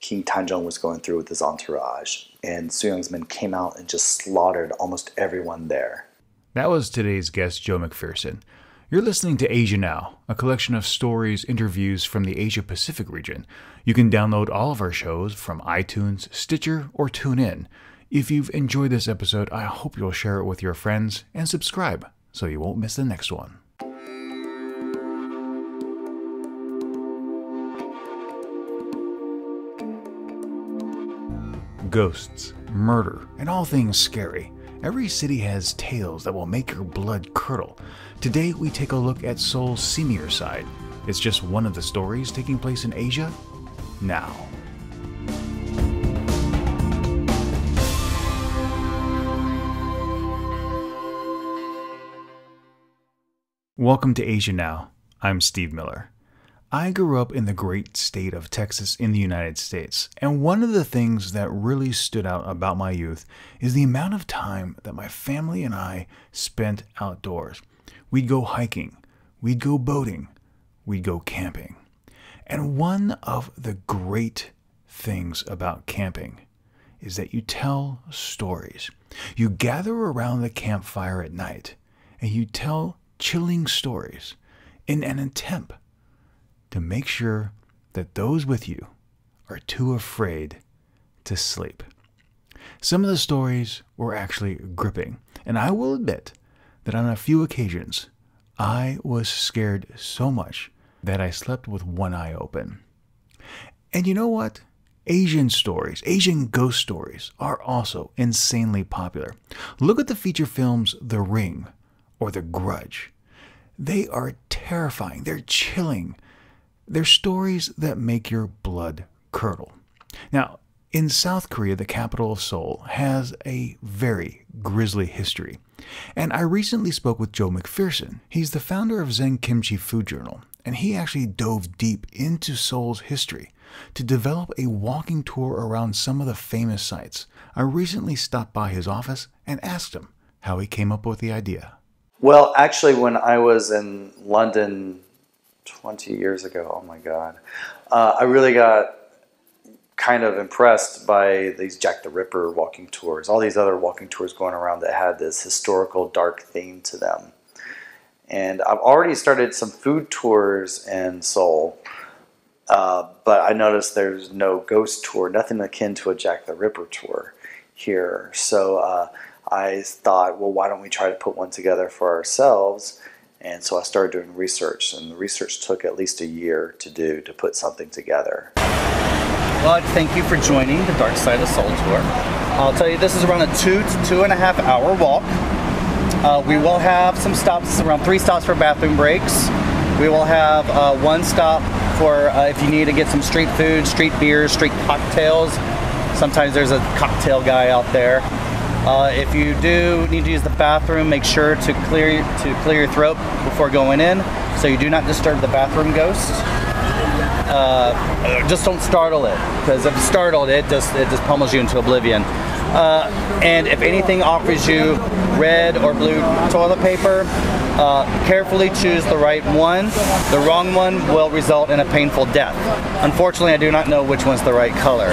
King Tanjong was going through with his entourage, and Soo-young's men came out and just slaughtered almost everyone there. That was today's guest, Joe McPhereson. You're listening to Asia Now, a collection of stories, interviews from the Asia-Pacific region. You can download all of our shows from iTunes, Stitcher, or TuneIn. If you've enjoyed this episode, I hope you'll share it with your friends and subscribe so you won't miss the next one. Ghosts, murder, and all things scary. Every city has tales that will make your blood curdle. Today we take a look at Seoul's seamier side. It's just one of the stories taking place in Asia now. Welcome to Asia Now. I'm Steve Miller. I grew up in the great state of Texas in the United States, and one of the things that really stood out about my youth is the amount of time that my family and I spent outdoors. We'd go hiking, we'd go boating, we'd go camping. And one of the great things about camping is that you tell stories. You gather around the campfire at night, and you tell chilling stories in an attempt to make sure that those with you are too afraid to sleep. Some of the stories were actually gripping, and I will admit that on a few occasions, I was scared so much that I slept with one eye open. And you know what? Asian stories, Asian ghost stories, are also insanely popular. Look at the feature films The Ring or The Grudge. They are terrifying. They're chilling. They're stories that make your blood curdle. Now, in South Korea, the capital of Seoul has a very grisly history. And I recently spoke with Joe McPhereson. He's the founder of ZenKimchi Food Journal, and he actually dove deep into Seoul's history to develop a walking tour around some of the famous sites. I recently stopped by his office and asked him how he came up with the idea. Well, actually, when I was in London 20 years ago, oh my God, I really got kind of impressed by these Jack the Ripper walking tours, all these other walking tours going around that had this historical dark theme to them. And I've already started some food tours in Seoul, but I noticed there's no ghost tour, nothing akin to a Jack the Ripper tour here. So I thought, well, why don't we try to put one together for ourselves? And so I started doing research, and the research took at least a year to do, to put something together. Well, thank you for joining the Dark Side of Seoul tour. I'll tell you, this is around a 2 to 2.5 hour walk. We will have some stops, around 3 stops for bathroom breaks. We will have 1 stop for if you need to get some street food, street beers, street cocktails. Sometimes there's a cocktail guy out there. If you do need to use the bathroom, make sure to clear your throat before going in, so you do not disturb the bathroom ghost. Just don't startle it, because if you startle it, it just pummels you into oblivion. And if anything offers you red or blue toilet paper, carefully choose the right one. The wrong one will result in a painful death. Unfortunately, I do not know which one's the right color.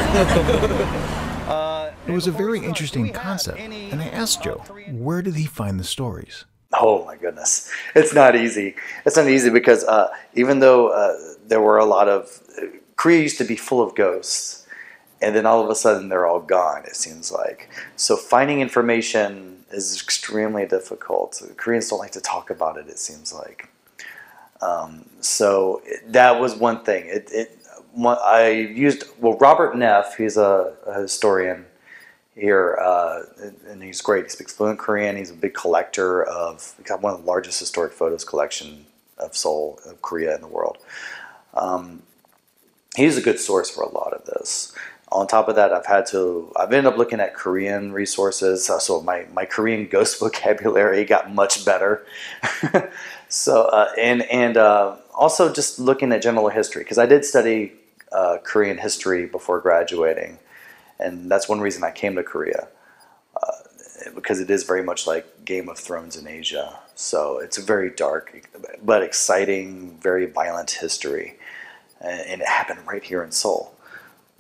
It was a very interesting concept, and I asked Joe, where did he find the stories? Oh my goodness, it's not easy. It's not easy because even though there were a lot of, Korea used to be full of ghosts, and then all of a sudden they're all gone, it seems like. So finding information is extremely difficult. Koreans don't like to talk about it, it seems like. So that was one thing. I used, well, Robert Neff, he's a historian here, and he's great. He speaks fluent Korean. He's a big collector of, he's got one of the largest historic photos collection of Seoul, of Korea in the world. He's a good source for a lot of this. On top of that, I've ended up looking at Korean resources, so my Korean ghost vocabulary got much better. So, and also just looking at general history, because I did study Korean history before graduating. And that's one reason I came to Korea, because it is very much like Game of Thrones in Asia. So it's a very dark but exciting, very violent history. And it happened right here in Seoul.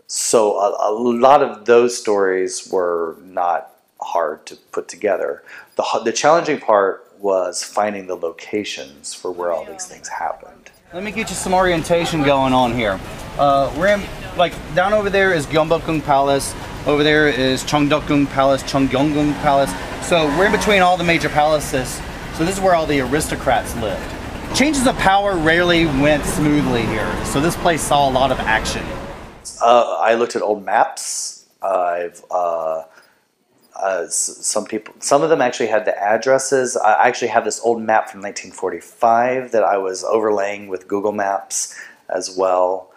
So a lot of those stories were not hard to put together. The challenging part was finding the locations for where all these things happened. Let me get you some orientation going on here. We're in, like, down over there is Gyeongbokgung Palace. Over there is Cheongdeokgung Palace, Cheonggyeonggung Palace. So we're in between all the major palaces. So this is where all the aristocrats lived. Changes of power rarely went smoothly here. So this place saw a lot of action. I looked at old maps. Some of them actually had the addresses. I actually have this old map from 1945 that I was overlaying with Google Maps as well.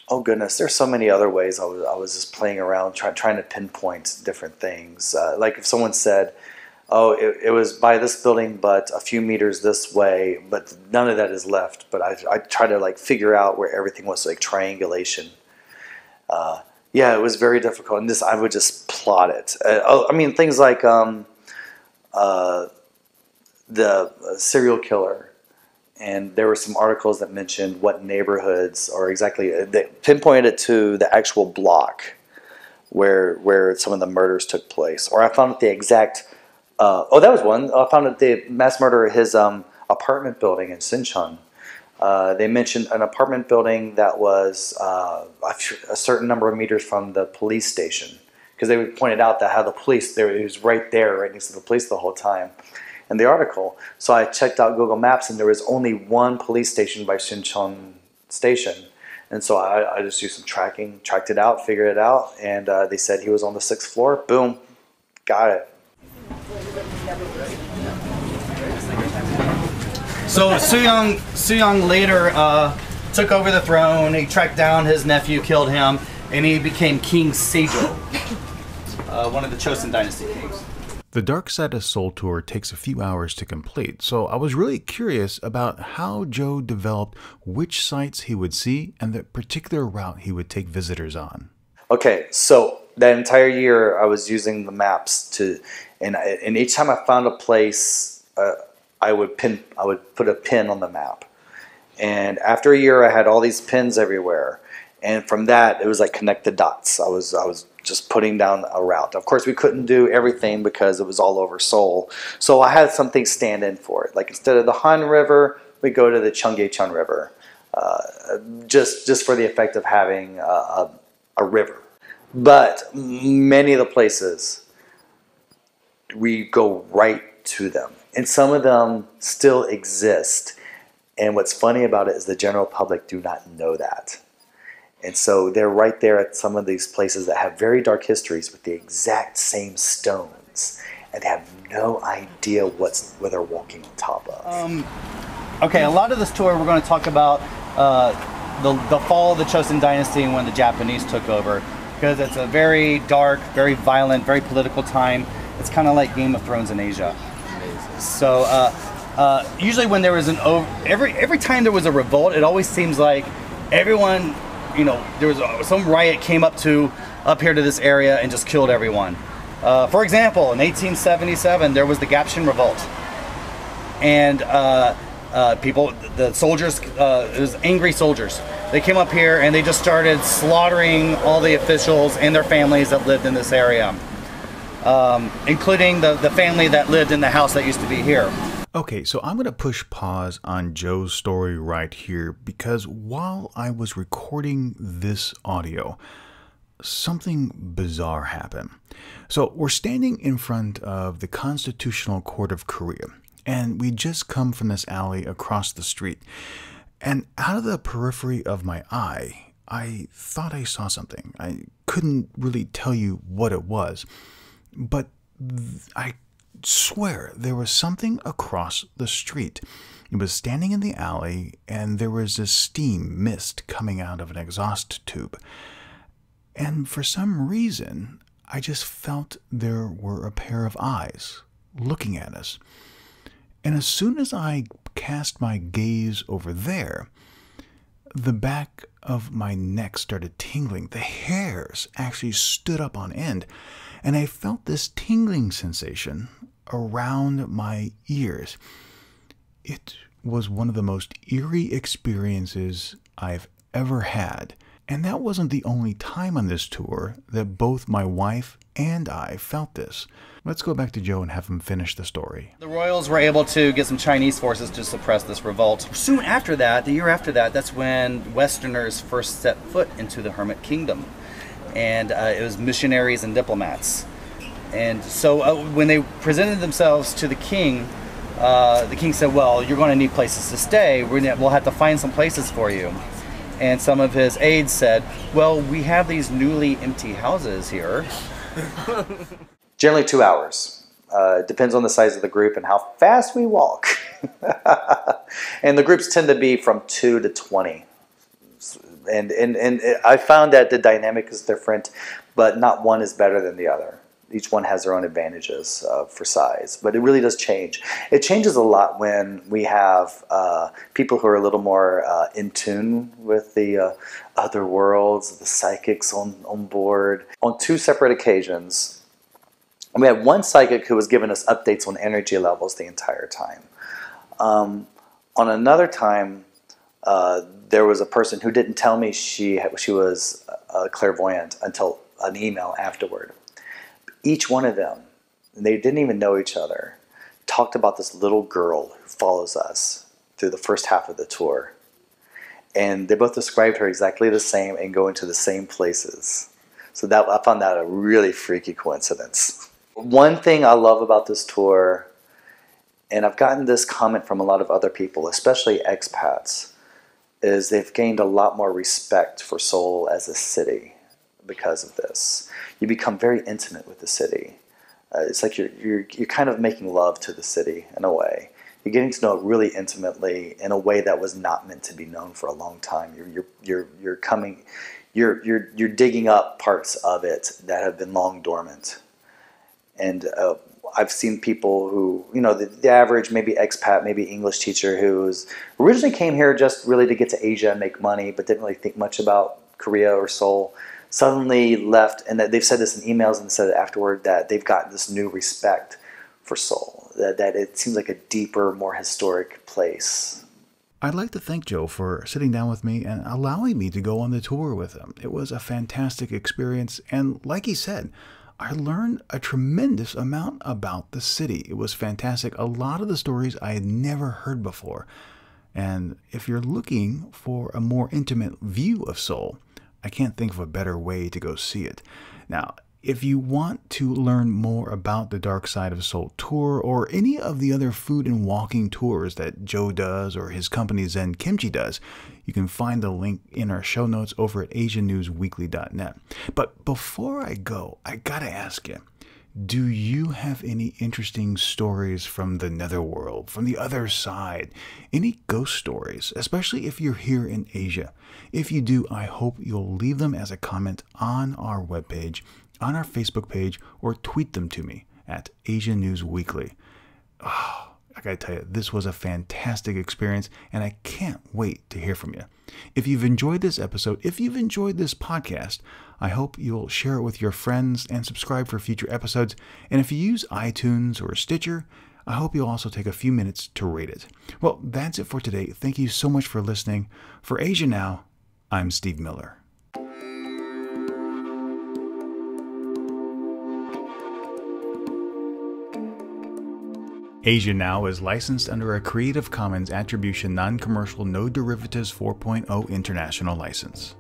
Oh goodness, there's so many other ways I was just playing around trying to pinpoint different things. Like if someone said, oh, it was by this building but a few meters this way, but none of that is left. But I try to like figure out where everything was, like triangulation. Yeah, it was very difficult, and I would just plot it. I mean, things like the serial killer, and there were some articles that mentioned what neighborhoods, or exactly, they pinpointed it to the actual block where some of the murders took place. Or I found out the exact, oh, that was one. I found out the mass murder at his apartment building in Sinchon. They mentioned an apartment building that was a certain number of meters from the police station, because they pointed out that how the police, it was right there, right next to the police the whole time in the article. So I checked out Google Maps, and there was only one police station by Sinchon Station. And so I just used some tracking, tracked it out, figured it out, and they said he was on the 6th floor. Boom, got it. So Sooyoung later took over the throne. He tracked down his nephew, killed him, and he became King Sejong, one of the Chosun Dynasty kings. The Dark Side of Seoul tour takes a few hours to complete, so I was really curious about how Joe developed which sites he would see and the particular route he would take visitors on. Okay, so that entire year I was using the maps and each time I found a place, I would put a pin on the map. And after a year, I had all these pins everywhere. And from that, it was like connect the dots. I was just putting down a route. Of course, we couldn't do everything because it was all over Seoul. So I had something stand in for it. Like instead of the Han River, we go to the Cheonggyecheon River, just for the effect of having a river. But many of the places, we go right to them. And some of them still exist. And what's funny about it is the general public do not know that. And so they're right there at some of these places that have very dark histories with the exact same stones. And they have no idea what they're walking on top of. Okay, a lot of this tour we're going to talk about the fall of the Chosun Dynasty and when the Japanese took over. Because it's a very dark, very violent, very political time. It's kind of like Game of Thrones in Asia. So usually when there was every time there was a revolt, it always seems like everyone, there was some riot came up here to this area and just killed everyone. For example, in 1877 there was the Gapshin Revolt, and the soldiers, it was angry soldiers. They came up here and they just started slaughtering all the officials and their families that lived in this area. Including the family that lived in the house that used to be here. Okay, so I'm going to push pause on Joe's story right here because while I was recording this audio, something bizarre happened. So we're standing in front of the Constitutional Court of Korea, and we just come from this alley across the street. And out of the periphery of my eye, I thought I saw something. I couldn't really tell you what it was. But I swear there was something across the street. It was standing in the alley, and there was a steam mist coming out of an exhaust tube. And for some reason, I just felt there were a pair of eyes looking at us. And as soon as I cast my gaze over there, the back of my neck started tingling. The hairs actually stood up on end. And I felt this tingling sensation around my ears. It was one of the most eerie experiences I've ever had. And that wasn't the only time on this tour that both my wife and I felt this. Let's go back to Joe and have him finish the story. The royals were able to get some Chinese forces to suppress this revolt. Soon after that, the year after that, that's when Westerners first set foot into the Hermit Kingdom. And it was missionaries and diplomats. And so when they presented themselves to the king said, well, you're going to need places to stay. We'll have to find some places for you. And some of his aides said, well, we have these newly empty houses here. Generally 2 hours. It depends on the size of the group and how fast we walk. And the groups tend to be from 2 to 20. And I found that the dynamic is different, but not one is better than the other. Each one has their own advantages for size, but it really does change. It changes a lot when we have people who are a little more in tune with the other worlds, the psychics on board. On 2 separate occasions, we had one psychic who was giving us updates on energy levels the entire time. On another time, there was a person who didn't tell me she was clairvoyant until an email afterward. Each one of them, they didn't even know each other, talked about this little girl who follows us through the first half of the tour. And they both described her exactly the same and going to the same places. So I found that a really freaky coincidence. One thing I love about this tour, and I've gotten this comment from a lot of other people, especially expats, is they've gained a lot more respect for Seoul as a city because of this. You become very intimate with the city. It's like you're kind of making love to the city in a way. You're getting to know it really intimately in a way that was not meant to be known for a long time. You're digging up parts of it that have been long dormant. And I've seen people who, the average maybe expat, maybe English teacher who's originally came here just really to get to Asia and make money, but didn't really think much about Korea or Seoul, suddenly left, and that they've said this in emails and said it afterward, that they've gotten this new respect for Seoul, that it seems like a deeper, more historic place. I'd like to thank Joe for sitting down with me and allowing me to go on the tour with him. It was a fantastic experience, and like he said, I learned a tremendous amount about the city. It was fantastic. A lot of the stories I had never heard before. And if you're looking for a more intimate view of Seoul, I can't think of a better way to go see it. Now, if you want to learn more about the Dark Side of Seoul tour or any of the other food and walking tours that Joe does or his company ZenKimchi does, you can find the link in our show notes over at asiannewsweekly.net. But before I go, I gotta ask you, do you have any interesting stories from the netherworld, from the other side? Any ghost stories, especially if you're here in Asia? If you do, I hope you'll leave them as a comment on our webpage, on our Facebook page, or tweet them to me at Asia News Weekly. Oh, I gotta tell you, this was a fantastic experience, and I can't wait to hear from you. If you've enjoyed this episode, if you've enjoyed this podcast, I hope you'll share it with your friends and subscribe for future episodes. And if you use iTunes or Stitcher, I hope you'll also take a few minutes to rate it. Well, that's it for today. Thank you so much for listening. For Asia Now, I'm Steve Miller. Asia Now is licensed under a Creative Commons Attribution Non-Commercial No Derivatives 4.0 International License.